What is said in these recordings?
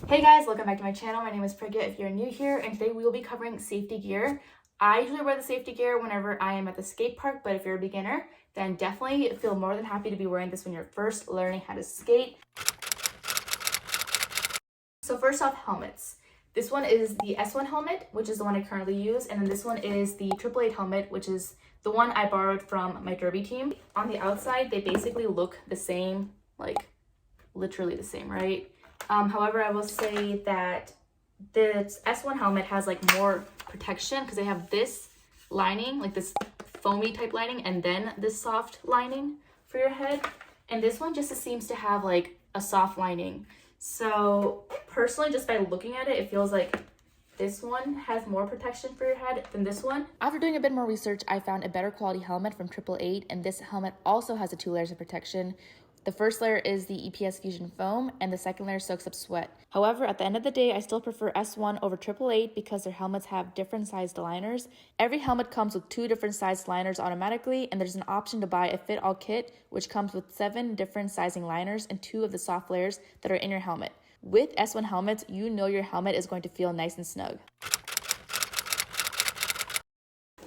Hey guys, welcome back to my channel. My name is Prigya if you're new here, and today we will be covering safety gear. I usually wear the safety gear whenever I am at the skate park, but if you're a beginner, then definitely feel more than happy to be wearing this when you're first learning how to skate. So first off, helmets. This one is the S1 helmet, which is the one I currently use, and then this one is the 888 helmet, which is the one I borrowed from my derby team. On the outside, they basically look the same, like literally the same, right? However, I will say that this S1 helmet has like more protection because they have this lining, like this foamy type lining, and then this soft lining for your head. And this one just seems to have like a soft lining. So personally, just by looking at it, it feels like this one has more protection for your head than this one. After doing a bit more research, I found a better quality helmet from 888, and this helmet also has 2 layers of protection. The first layer is the EPS Fusion foam, and the second layer soaks up sweat. However, at the end of the day, I still prefer S1 over 888 because their helmets have different sized liners. Every helmet comes with 2 different sized liners automatically, and there's an option to buy a fit-all kit, which comes with 7 different sizing liners and 2 of the soft layers that are in your helmet. With S1 helmets, you know your helmet is going to feel nice and snug.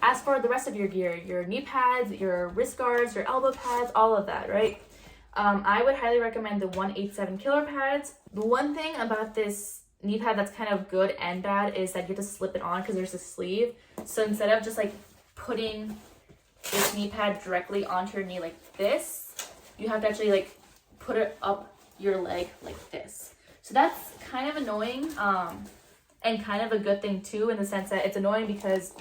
As for the rest of your gear, your knee pads, your wrist guards, your elbow pads, all of that, right? I would highly recommend the 187 killer pads. The one thing about this knee pad that's kind of good and bad is that you have to slip it on because there's a sleeve. So instead of just like putting this knee pad directly onto your knee like this, you have to actually like put it up your leg like this. So that's kind of annoying, and kind of a good thing too, in the sense that it's annoying because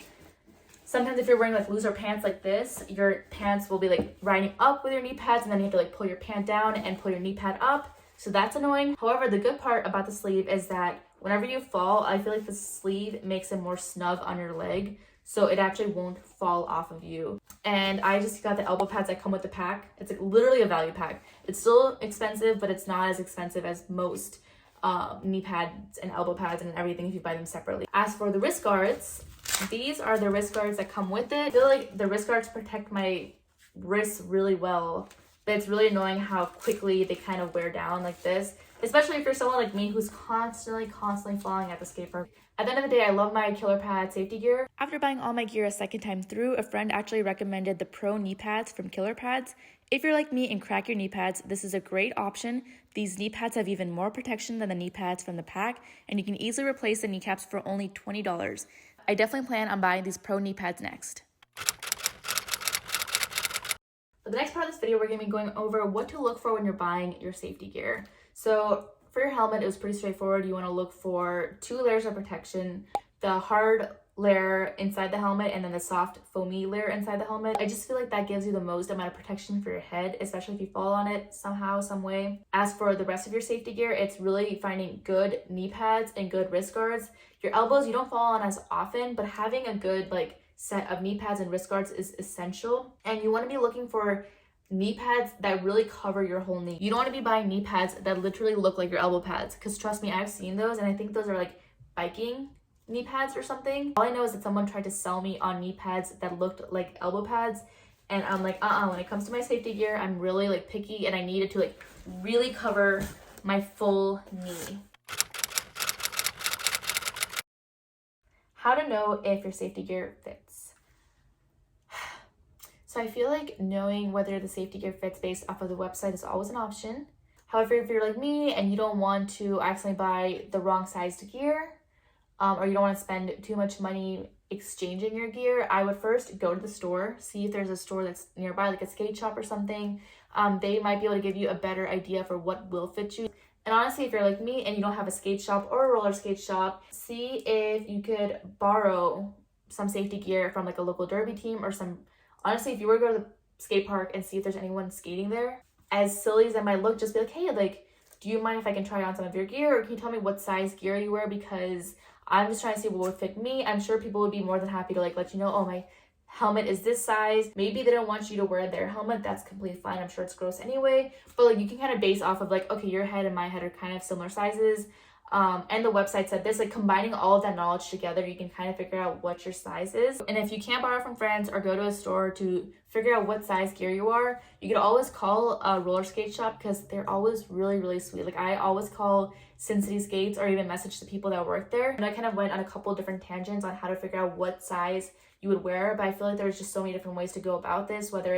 sometimes if you're wearing like looser pants like this, your pants will be like riding up with your knee pads, and then you have to like pull your pant down and pull your knee pad up. So that's annoying. However, the good part about the sleeve is that whenever you fall, I feel like the sleeve makes it more snug on your leg, so it actually won't fall off of you. And I just got the elbow pads that come with the pack. It's like literally a value pack. It's still expensive, but it's not as expensive as most knee pads and elbow pads and everything if you buy them separately. As for the wrist guards, these are the wrist guards that come with it. I feel like the wrist guards protect my wrists really well, but it's really annoying how quickly they kind of wear down like this, especially if you're someone like me who's constantly falling at the skate park. At the end of the day, I love my killer pad safety gear. After buying all my gear a second time through, a friend actually recommended the Pro knee pads from Killer Pads. If you're like me and crack your knee pads, this is a great option. These knee pads have even more protection than the knee pads from the pack, and you can easily replace the kneecaps for only $20. I definitely plan on buying these Pro knee pads next. For the next part of this video, we're going to be going over what to look for when you're buying your safety gear. So for your helmet, it was pretty straightforward. You want to look for 2 layers of protection, the hard layer inside the helmet and then the soft foamy layer inside the helmet. I just feel like that gives you the most amount of protection for your head, especially if you fall on it somehow, some way. As for the rest of your safety gear, it's really finding good knee pads and good wrist guards. Your elbows, you don't fall on as often, but having a good like set of knee pads and wrist guards is essential. And you want to be looking for knee pads that really cover your whole knee. You don't want to be buying knee pads that literally look like your elbow pads, because trust me, I've seen those and I think those are like biking knee pads or something. All I know is that someone tried to sell me on knee pads that looked like elbow pads, and I'm like, when it comes to my safety gear, I'm really like picky, and I needed to like really cover my full knee. How to know if your safety gear fits. So I feel like knowing whether the safety gear fits based off of the website is always an option. However, if you're like me and you don't want to accidentally buy the wrong sized gear, or you don't want to spend too much money exchanging your gear, I would first go to the store, see if there's a store that's nearby, like a skate shop or something. They might be able to give you a better idea for what will fit you. And honestly, if you're like me and you don't have a skate shop or a roller skate shop, see if you could borrow some safety gear from like a local derby team or some. Honestly, if you were to go to the skate park and see if there's anyone skating there, as silly as that might look, just be like, hey, like, do you mind if I can try on some of your gear? Or can you tell me what size gear you wear? Because I'm just trying to see what would fit me. I'm sure people would be more than happy to like let you know, oh, my helmet is this size. Maybe they don't want you to wear their helmet. That's completely fine. I'm sure it's gross anyway. But like you can kind of base off of like, okay, your head and my head are kind of similar sizes. And the website said this, like combining all of that knowledge together, you can kind of figure out what your size is. And if you can't borrow from friends or go to a store to figure out what size gear you are, you could always call a roller skate shop because they're always really, really sweet. Like I always call Sin City Skates or even message the people that work there. And I kind of went on a couple different tangents on how to figure out what size you would wear, but I feel like there's just so many different ways to go about this, whether